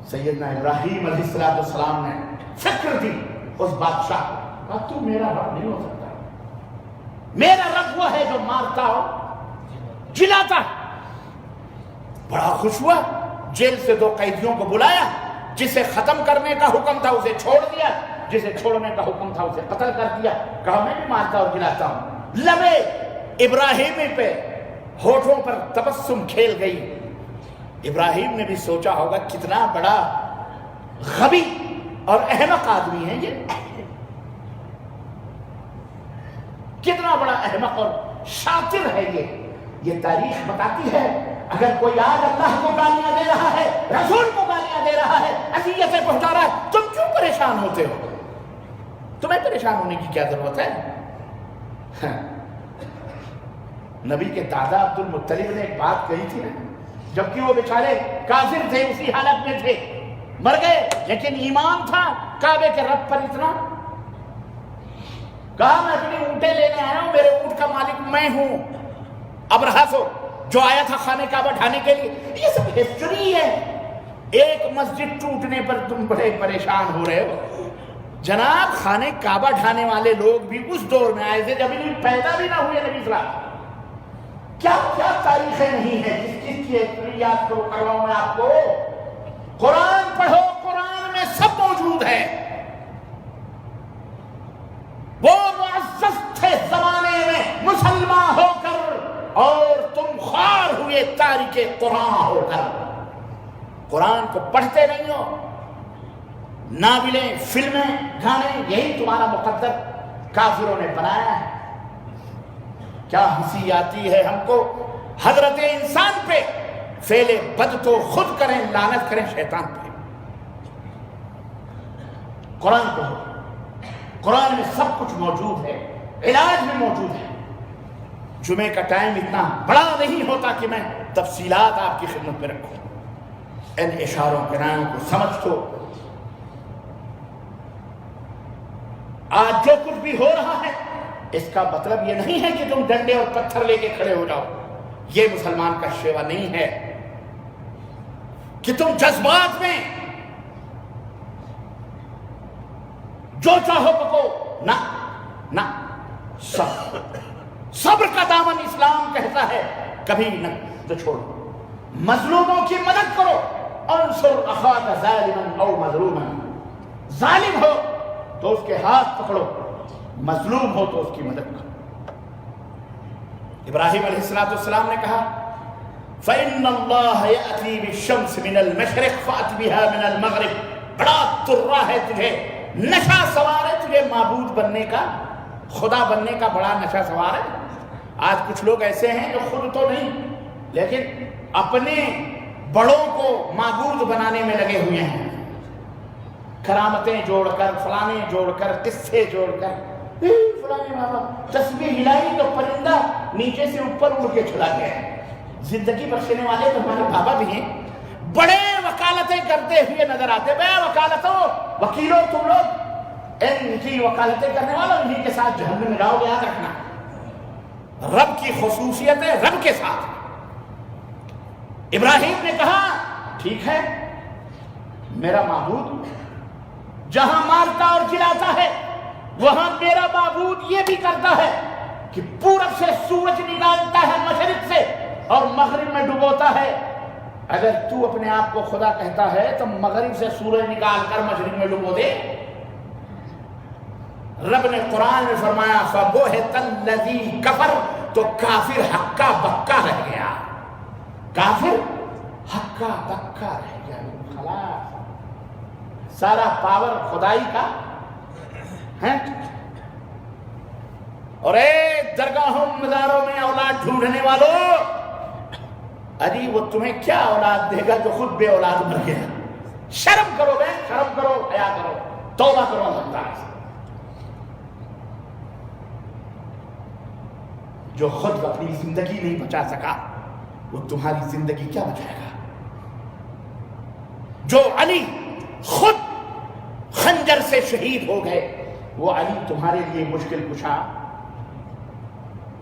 سیدنا ابراہیم علیہ السلام نے فکر دی اس بادشاہ کو, تو میرا رب نہیں ہو سکتا, میرا رب وہ ہے جو مارتا ہو جلاتا. بڑا خوش ہوا, جیل سے 2 قیدیوں کو بلایا, جسے ختم کرنے کا حکم تھا اسے چھوڑ دیا, جسے چھوڑنے کا حکم تھا اسے قتل کر دیا. کہا میں بھی مارتا اور جلاتا ہوں. لبے ابراہیمی پہ ہونٹوں پر تبسم کھیل گئی. ابراہیم نے بھی سوچا ہوگا کتنا بڑا غبی اور احمق آدمی ہے یہ, کتنا بڑا احمق اور شاطر ہے یہ تاریخ بتاتی ہے. اگر کوئی آج اللہ کو گالیاں دے رہا ہے, رسول کو گالیاں دے رہا ہے, اذیتیں پہنچا رہا ہے, تم کیوں پریشان ہوتے ہو؟ تمہیں پریشان ہونے کی کیا ضرورت ہے؟ نبی کے دادا عبد المطلب نے ایک بات کہی تھی نا, جبکہ وہ بیچارے کافر تھے, اسی حالت میں تھے, مر گئے, لیکن ایمان تھا کعبے کے رب پر اتنا. کہا میں اپنی اونٹیں لینے آیا ہوں, میرے اونٹ کا مالک میں ہوں. ابرہہ جو آیا تھا خانہ کعبہ ڈھانے کے لیے, یہ سب ہسٹری ہے. ایک مسجد ٹوٹنے پر تم بڑے پریشان ہو رہے ہو. جناب خانہ کعبہ ڈھانے والے لوگ بھی اس دور میں آئے تھے جب انہیں پیدا بھی نہ ہوئے نبی صلی اللہ علیہ وسلم. کیا کیا تاریخیں نہیں ہیں جس چیز کی ہسٹریات کو کرواؤں میں آپ کو. قرآن پڑھو, قرآن میں سب موجود ہے. وہ معزز تھے زمانے میں مسلمان ہو کر, اور تم خوار ہوئے تاریخ قرآن ہو کر. قرآن کو پڑھتے نہیں ہو, ناولیں, فلمیں, گانے, یہی تمہارا مقدر کافروں نے بنایا ہے. کیا ہنسی آتی ہے ہم کو حضرت انسان پہ, فعل بد تو خود کریں، لعنت کریں شیطان پہ۔ قرآن پڑھو، قرآن میں سب کچھ موجود ہے، علاج میں موجود ہے۔ جمعے کا ٹائم اتنا بڑا نہیں ہوتا کہ میں تفصیلات آپ کی خدمت میں رکھوں، ان اشاروں کنایوں کو سمجھ تو۔ آج جو کچھ بھی ہو رہا ہے اس کا مطلب یہ نہیں ہے کہ تم ڈنڈے اور پتھر لے کے کھڑے ہو جاؤ، یہ مسلمان کا شیوا نہیں ہے کہ تم جذبات میں جو چاہو پکو، نہ نہ، صبر کا دامن اسلام کہتا ہے کبھی نہ چھوڑو، مظلوموں کی مدد کرو، انصر اخاک ظالما او مظلوما، ظالم ہو تو اس کے ہاتھ پکڑو، مظلوم ہو تو اس کی مدد کرو۔ ابراہیم علیہ السلام نے کہا فَإِنَّ اللَّهَ يَأْتِي بِالشَّمْسِ مِنَ الْمَشْرِقِ فَأْتِ بِهَا مِنَ الْمَغْرِبِ، بڑا ترہ ہے تجھے، نشہ سوار ہے تجھے، معبود بننے کا، خدا بننے کا بڑا نشہ سوار ہے۔ آج کچھ لوگ ایسے ہیں جو خود تو نہیں لیکن اپنے بڑوں کو معبود بنانے میں لگے ہوئے ہیں، کرامتیں جوڑ کر، فلانے جوڑ کر، قصے جوڑ کر، فلانے بابا تسبیح ہلائی تو پرندہ نیچے سے اوپر اڑ کے چلا گیا ہے۔ زندگی بخشنے والے تو ہمارے بابا بھی ہیں، بڑے وکالتیں کرتے ہوئے نظر آتے، بے وکالتوں، وکیلوں تم لوگ، ان کی وکالتیں کرنے والوں انہی کے ساتھ جہنم میں جاؤ گے، یاد رکھنا۔ رب کی خصوصیت ہے رب کے ساتھ۔ ابراہیم نے کہا ٹھیک ہے، میرا معبود جہاں مارتا اور جلاتا ہے وہاں میرا معبود یہ بھی کرتا ہے کہ پورب سے سورج نکالتا ہے مشرق سے اور مغرب میں ڈبوتا ہے۔ اگر تو اپنے آپ کو خدا کہتا ہے تو مغرب سے سورج نکال کر مشرق میں ڈبو دے۔ رب نے قرآن میں فرمایا فَبُہِتَ الَّذِي كَفَرَ، تو کافر ہکا بکا رہ گیا، کافر ہکا بکا رہ گیا، خلاص سارا پاور خدائی کا ہے۔ اور اے درگاہوں مزاروں میں اولاد ڈھونڈنے والوں، ارے وہ تمہیں کیا اولاد دے گا جو خود بے اولاد مر گیا؟ شرم کرو بے، شرم کرو، حیا کرو، توبہ کرو اللہ تعالیٰ سے۔ جو خود اپنی زندگی نہیں بچا سکا وہ تمہاری زندگی کیا بچائے گا؟ جو علی خود خنجر سے شہید ہو گئے وہ علی تمہارے لیے مشکل کشا،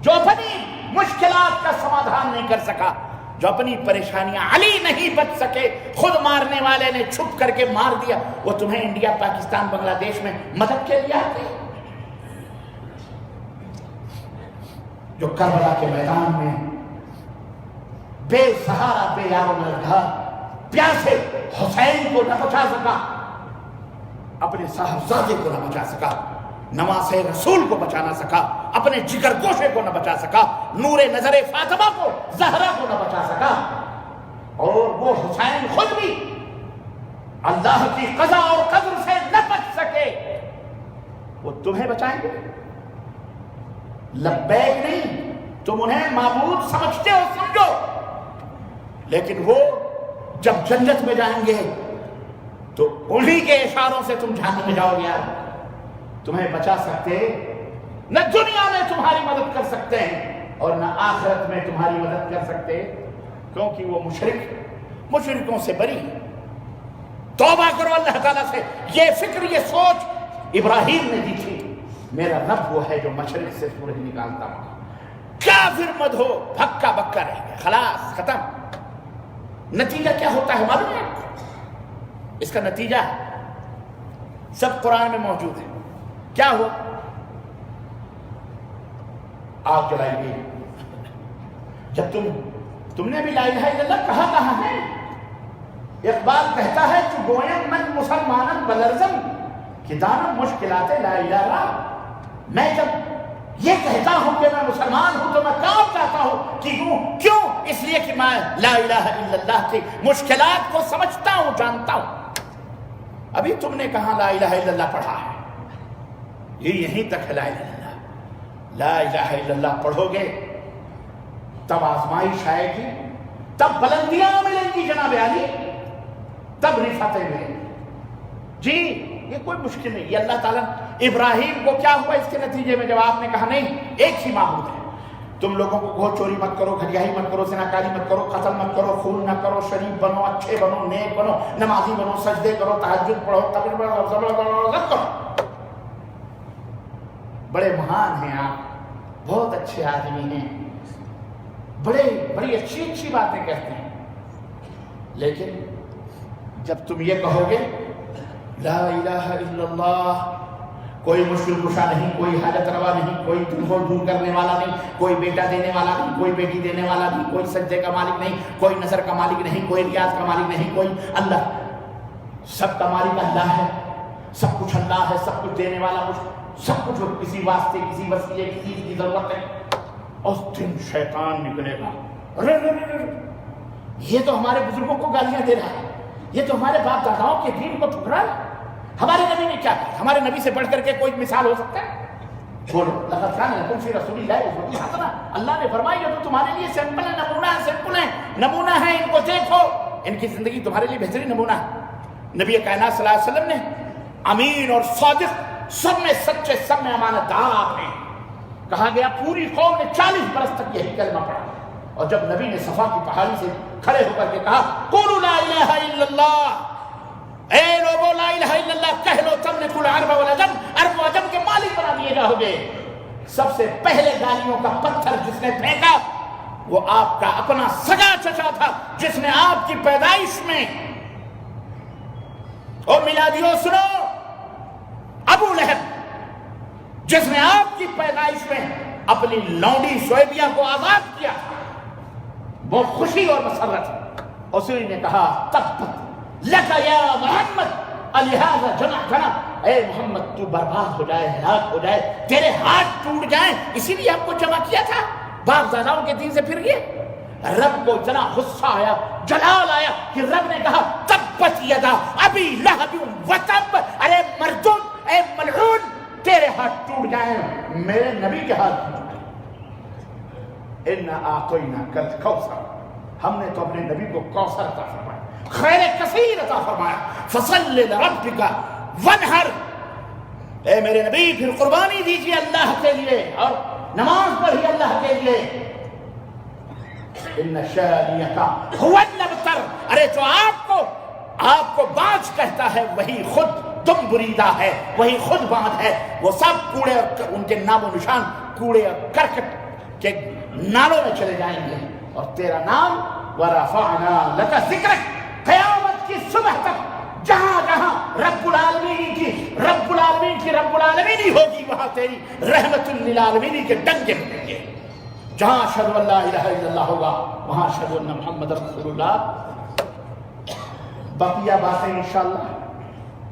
جو اپنی مشکلات کا سمادھان نہیں کر سکا، جو اپنی پریشانیاں علی نہیں بچ سکے، خود مارنے والے نے چھپ کر کے مار دیا، وہ تمہیں انڈیا پاکستان بنگلہ دیش میں مدد کے لیے آتے ہیں۔ جو کربلا کے میدان میں بے سہارا بے یار و مددگار پیاسے حسین کو نہ بچا سکا، اپنے صاحبزادے کو نہ بچا سکا، نواسے رسول کو بچا نہ سکا، اپنے جگر گوشے کو نہ بچا سکا، نور نظر فاطمہ کو، زہرا کو نہ بچا سکا، اور وہ حسین خود بھی اللہ کی قضا اور قدر سے نہ بچ سکے، وہ تمہیں بچائیں گے؟ لبیک نہیں، تم انہیں معبود سمجھتے ہو، سمجھو، لیکن وہ جب جنت میں جائیں گے تو انہی کے اشاروں سے تم جہنم میں جاؤ گے۔ تمہیں بچا سکتے نہ دنیا میں تمہاری مدد کر سکتے ہیں اور نہ آخرت میں تمہاری مدد کر سکتے، کیونکہ وہ مشرکوں سے بری۔ توبہ کرو اللہ تعالیٰ سے۔ یہ فکر، یہ سوچ ابراہیم نے دی تھی، میرا رب وہ ہے جو مشرق سے سورج نکالتا ہوں۔ کافر مت ہو، بھکا بکا رہ گیا، خلاص ختم۔ نتیجہ کیا ہوتا ہے معلوم ہے؟ اس کا نتیجہ سب قرآن میں موجود ہے۔ کیا ہوا؟ آگ جلائی گئی۔ جب تم نے بھی لا الہ الا اللہ کہا ہے؟ اقبال کہتا ہے کہ گویم من مسلمانن بلرزم کہ دانم مشکلات لا الہ الا، میں جب یہ کہتا ہوں کہ میں مسلمان ہوں تو میں کام چاہتا ہوں کہ کیوں؟ اس لیے کہ میں لا الہ الا اللہ کی مشکلات کو سمجھتا ہوں، جانتا ہوں۔ ابھی تم نے کہاں لا الہ الا اللہ پڑھا ہے؟ یہ یہیں تک ہے لا الہ الا اللہ۔ لا الہ الا اللہ پڑھو گے تب آزمائش آئے گی، تب بلندیاں ملیں گی جناب علی، تب رفعتیں ملیں گی۔ جی یہ کوئی مشکل نہیں، یہ اللہ تعالیٰ ابراہیم کو کیا ہوا اس کے نتیجے میں جب آپ نے کہا نہیں ایک ہی معبود ہے، تم لوگوں کو کہو چوری مت کرو، گھٹیائی مت کرو، زناکاری مت کرو، قتل مت کرو، خون نہ کرو، شریف بنو، اچھے بنو، نیک بنو، نمازی بنو، سجدے کرو، تہجد پڑھو، قبر پڑھو، سب کرو۔ بڑے مہان ہیں آپ، بہت اچھے آدمی ہیں، بڑی اچھی اچھی باتیں کہتے ہیں، لیکن جب تم یہ کہو گے لا الہ الا اللہ، کوئی مشکل کشا نہیں، کوئی حاجت روا نہیں، کوئی دل کو دور کرنے والا نہیں، کوئی بیٹا دینے والا نہیں، کوئی بیٹی دینے والا نہیں، کوئی سجدے کا مالک نہیں، کوئی نظر کا مالک نہیں، کوئی ریاض کا مالک نہیں، کوئی اللہ، سب کا مالک اللہ ہے، سب کچھ اللہ ہے، سب کچھ دینے والا، سب کچھ کسی واسطے، کسی وسیلے، کسی چیز کی ضرورت ہے۔ اس دن شیطان نکلے گا، یہ تو ہمارے بزرگوں کو گالیاں دے رہا ہے، یہ تو ہمارے باپ داداؤں کے دین کو ٹھکرا رہا ہے، ہمارے نبی نے کیا کہا؟ ہمارے نبی سے بڑھ کر کے کوئی مثال ہو سکتا ہے؟ بولو لقد کان لکم فی رسول اللہ اسوۃ حسنہ، اللہ نے فرمایا یہ تو تمہارے لیے سیمپل ہے، نمونہ ہے، سیمپل ہے، نمونہ ہے، ان کو دیکھو، ان کی زندگی تمہارے لیے بہترین نمونہ ہے۔ نبی کائنات صلی اللہ علیہ وسلم نے امین اور صادق، سب میں سچے، سب میں امانت دار آپ ہیں، کہا گیا پوری قوم نے 40 برس تک یہی کلمہ پڑھا، اور جب نبی نے صفا کی پہاڑی سے کھڑے ہو کر کے کہا قولوا لا الہ الا اللہ، اے لوگو لا الہ الا اللہ کہہ لو، تم نے کل عرب والعجم، عرب و عجم کے مالک بنا دیے جاؤ گے۔ سب سے پہلے گالیوں کا پتھر جس نے پھینکا وہ آپ کا اپنا سگا چچا تھا، جس نے آپ کی پیدائش میں، اور میلادیوں سنو، ابو لہب جس نے آپ کی پیدائش میں اپنی لونڈی شعیبیہ کو آزاد کیا، وہ خوشی اور مسرت، اسی نے کہا تبت لکا یا محمد الہذا جمعتنا، اے محمد تو برباد ہو جائے، ہلاک ہو جائے، تیرے ہاتھ ٹوٹ جائیں، اسی لیے آپ کو جمع کیا تھا، باپ داداؤں کے دین سے پھر گئے۔ رب کو اتنا غصہ آیا، جلال آیا کہ رب نے کہا تبت یدا ابی لہب وتب، ارے مردود، اے ملعون، تیرے ہاتھ ٹوٹ جائیں، میرے نبی کے ہاتھ ٹوٹ جائیں۔ انا اعطیناک الکوثر، ہم نے تو اپنے نبی کو کوثر عطا فرمایا، خیر کثیر عطا فرمایا، فصل لربک وانحر، اے میرے نبی پھر قربانی دیجیے اللہ کے لیے، اور نماز پڑھیے اللہ کے لیے۔ ان شانئک هو الابتر، ارے جو آپ کو باج کہتا ہے وہی خود تم بریدہ ہے، وہی خود باندھ ہے، وہ سب کوڑے اور ان کے نام و نشان کوڑے اور کرکٹ کے نالوں میں چلے جائیں گے، اور تیرا نام ورفعنا لک ذکرک، قیامت کی صبح تک جہاں جہاں رب العالمین کی ہوگی، وہاں تیری رحمت للعالمین کے ڈنگے ملیں گے، جہاں اشہد ان لا الہ الا اللہ ہوگا وہاں اشہد ان محمد رسول اللہ۔ بقیہ باتیں انشاءاللہ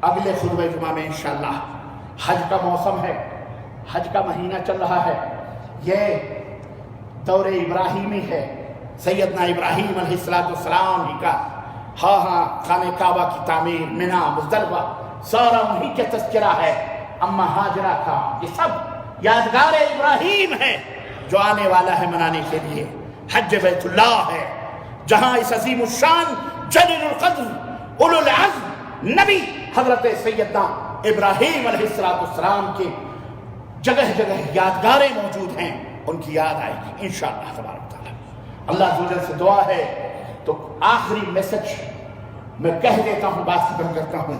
اگلے خطبہ جمعہ میں انشاءاللہ۔ حج کا موسم ہے، حج کا مہینہ چل رہا ہے، یہ دور ابراہیمی ہے، سیدنا ابراہیم علیہ السلام ہی کا، ہاں خانہ کعبہ کی تعمیر، منی، مزدلفہ، سارا انہی کا تذکرہ ہے، اما ہاجرہ کا، یہ سب یادگار ابراہیم ہے جو آنے والا ہے منانے کے لیے۔ حج بیت اللہ ہے جہاں اس عظیم الشان جلیل القدر اولو العزم نبی حضرت سیدنا ابراہیم علیہ السلام کے جگہ جگہ یادگاریں موجود ہیں، ان کی یاد آئے گی انشاءاللہ تبارک تعالیٰ۔ اللہ عز و جل سے دعا ہے، تو آخری میسج میں کہہ دیتا ہوں، بات ختم کرتا ہوں،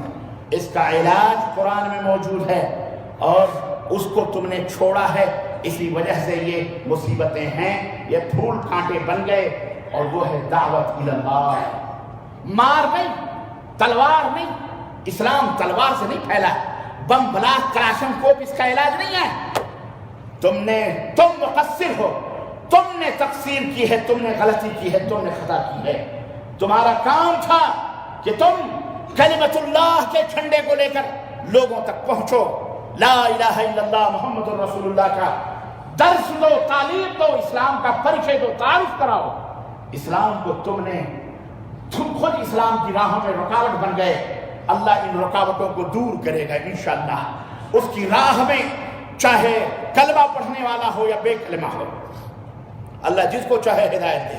اس کا علاج قرآن میں موجود ہے، اور اس کو تم نے چھوڑا ہے، اسی وجہ سے یہ مصیبتیں ہیں، یہ پھول کانٹے بن گئے، اور وہ ہے دعوت اللہ۔ مار نہیں، تلوار نہیں، اسلام تلوار سے نہیں پھیلا، بم بلاک کلاشن کوپ اس کا علاج نہیں ہے۔ تم مقصر ہو، تم نے تقصیر کی ہے، تم نے غلطی کی ہے، تم نے خطا کی ہے، تمہارا کام تھا کہ تم کلمت اللہ کے جھنڈے کو لے کر لوگوں تک پہنچو، لا الہ الا اللہ محمد رسول اللہ کا درس دو، تعلیم دو، اسلام کا پریچے دو، تعارف کراؤ۔ اسلام کو تم خود اسلام کی راہوں میں رکاوٹ بن گئے، اللہ ان رکاوٹوں کو دور کرے گا انشاءاللہ۔ اس کی راہ میں چاہے کلمہ پڑھنے والا ہو یا بے کلمہ ہو، اللہ جس کو چاہے ہدایت دے،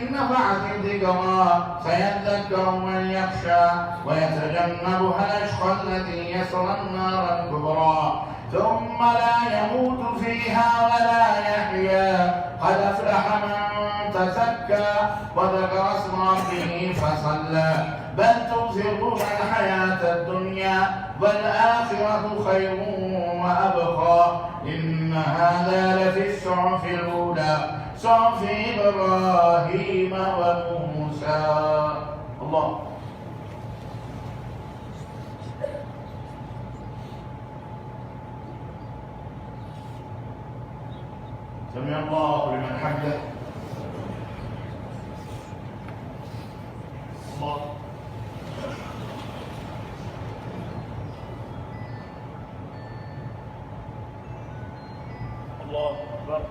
إن نفعت الذكرى سيذكر من يخشى ويتجنبها الأشقى الذي يصلى النار الكبرى ثم لا يموت فيها ولا يحيا قد أفلح من تزكى وذكر اسم ربه فصلى بل تؤثرون الحياة الدنيا والآخرة خير وأبقى إن هذا لفي الصحف الأولى صحف إبراهيم وموسى. الله الله لمن حمده. الله الله أكبر.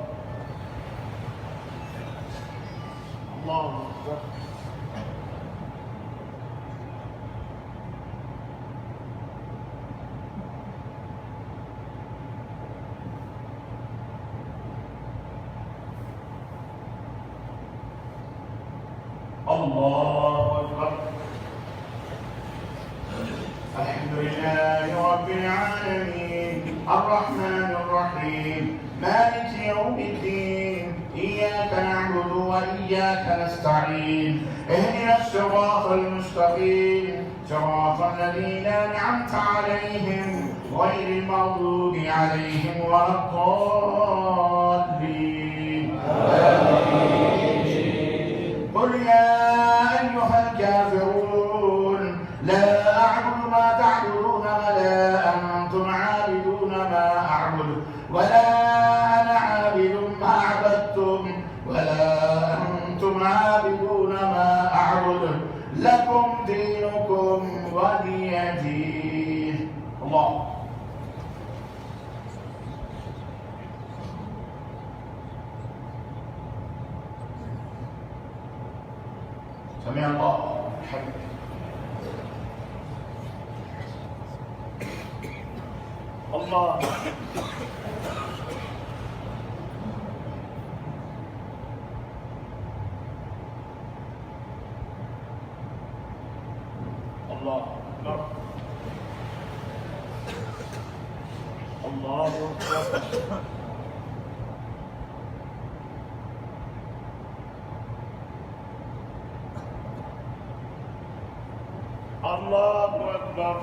الله أكبر. الله أكبر. الحمد لله رب العالمين الرحمن الرحيم مالك يوم الدين إياك نعبد وإياك نستعين اهدنا الصراط المستقيم صراط الذين أنعمت عليهم غير المغضوب عليهم ولا الضالين. قل يا أيها الكافرون لا أعبد ما تعبدون ولا أنتم عابدون ما أعبد ولا أنا عابد ما عبدتم ولا أنتم عابدون ما أعبد لكم دينكم ولي دين. الله سمع الله حمده. الله الله أكبر. الله أكبر. الله أكبر.